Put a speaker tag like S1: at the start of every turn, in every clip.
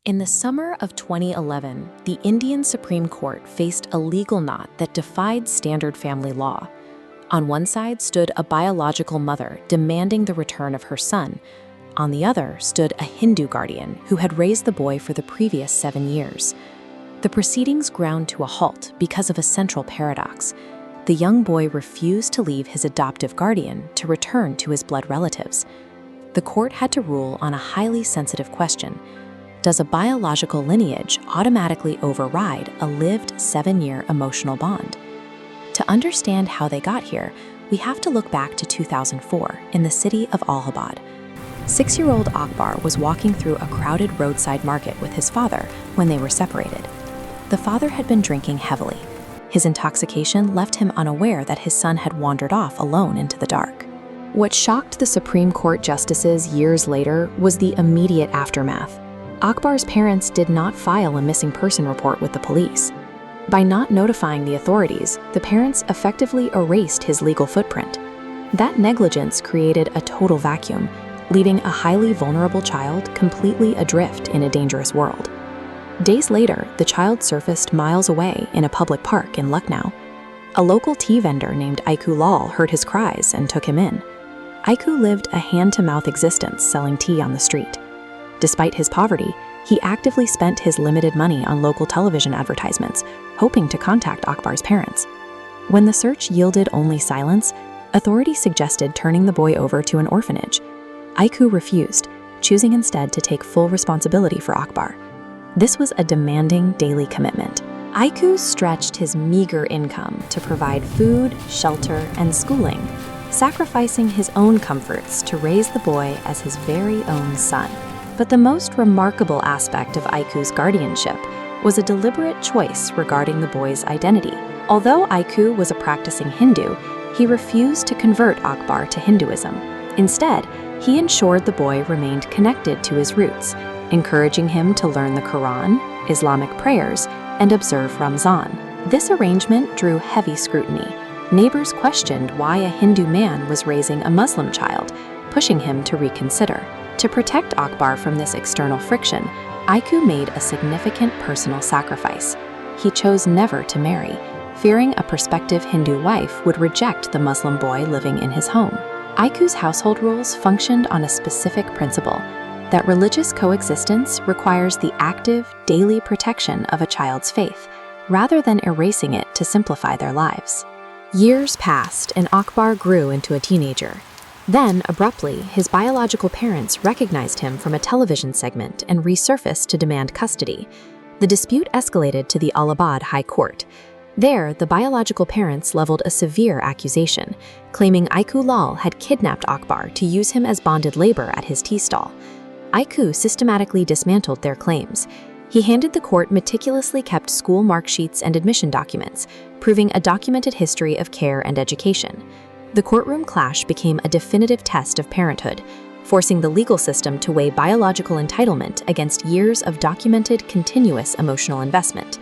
S1: In the summer of 2011, the Indian Supreme Court faced a legal knot that defied standard family law. On one side stood a biological mother demanding the return of her son. On the other stood a Hindu guardian who had raised the boy for the previous 7 years. The proceedings ground to a halt because of a central paradox. The young boy refused to leave his adoptive guardian to return to his blood relatives. The court had to rule on a highly sensitive question. Does a biological lineage automatically override a lived 7-year emotional bond? To understand how they got here, we have to look back to 2004 in the city of Allahabad. 6-year-old Akbar was walking through a crowded roadside market with his father when they were separated. The father had been drinking heavily. His intoxication left him unaware that his son had wandered off alone into the dark. What shocked the Supreme Court justices years later was the immediate aftermath. Akbar's parents did not file a missing person report with the police. By not notifying the authorities, the parents effectively erased his legal footprint. That negligence created a total vacuum, leaving a highly vulnerable child completely adrift in a dangerous world. Days later, the child surfaced miles away in a public park in Lucknow. A local tea vendor named Aiku Lal heard his cries and took him in. Aiku lived a hand-to-mouth existence selling tea on the street. Despite his poverty, he actively spent his limited money on local television advertisements, hoping to contact Akbar's parents. When the search yielded only silence, authorities suggested turning the boy over to an orphanage. Aiku refused, choosing instead to take full responsibility for Akbar. This was a demanding daily commitment. Aiku stretched his meager income to provide food, shelter, and schooling, sacrificing his own comforts to raise the boy as his very own son. But the most remarkable aspect of Aiku's guardianship was a deliberate choice regarding the boy's identity. Although Aiku was a practicing Hindu, he refused to convert Akbar to Hinduism. Instead, he ensured the boy remained connected to his roots, encouraging him to learn the Quran, Islamic prayers, and observe Ramzan. This arrangement drew heavy scrutiny. Neighbors questioned why a Hindu man was raising a Muslim child, pushing him to reconsider. To protect Akbar from this external friction, Aiku made a significant personal sacrifice. He chose never to marry, fearing a prospective Hindu wife would reject the Muslim boy living in his home. Aiku's household rules functioned on a specific principle: that religious coexistence requires the active, daily protection of a child's faith, rather than erasing it to simplify their lives. Years passed and Akbar grew into a teenager. Then, abruptly, his biological parents recognized him from a television segment and resurfaced to demand custody. The dispute escalated to the Allahabad High Court. There, the biological parents leveled a severe accusation, claiming Aiku Lal had kidnapped Akbar to use him as bonded labor at his tea stall. Aiku systematically dismantled their claims. He handed the court meticulously kept school mark sheets and admission documents, proving a documented history of care and education. The courtroom clash became a definitive test of parenthood, forcing the legal system to weigh biological entitlement against years of documented continuous emotional investment.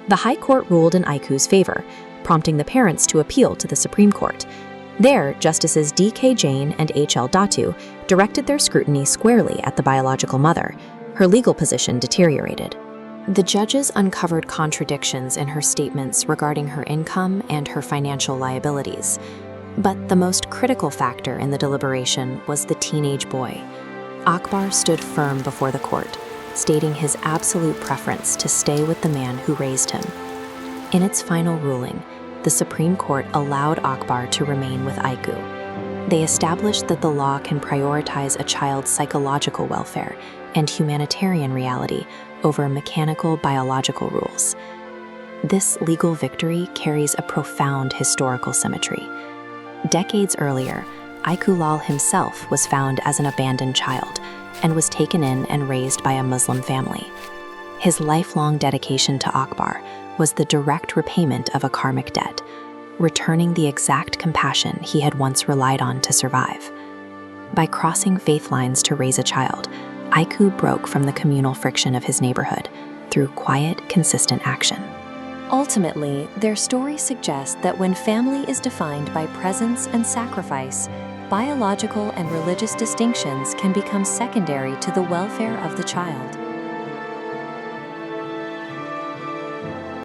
S1: The High Court ruled in Aiku's favor, prompting the parents to appeal to the Supreme Court. There, Justices D.K. Jain and H.L. Datu directed their scrutiny squarely at the biological mother. Her legal position deteriorated. The judges uncovered contradictions in her statements regarding her income and her financial liabilities. But the most critical factor in the deliberation was the teenage boy. Akbar stood firm before the court, stating his absolute preference to stay with the man who raised him. In its final ruling, the Supreme Court allowed Akbar to remain with Aiku. They established that the law can prioritize a child's psychological welfare and humanitarian reality over mechanical biological rules. This legal victory carries a profound historical symmetry. Decades earlier, Aiku Lal himself was found as an abandoned child and was taken in and raised by a Muslim family. His lifelong dedication to Akbar was the direct repayment of a karmic debt, returning the exact compassion he had once relied on to survive. By crossing faith lines to raise a child, Aiku broke from the communal friction of his neighborhood through quiet, consistent action. Ultimately, their story suggests that when family is defined by presence and sacrifice, biological and religious distinctions can become secondary to the welfare of the child.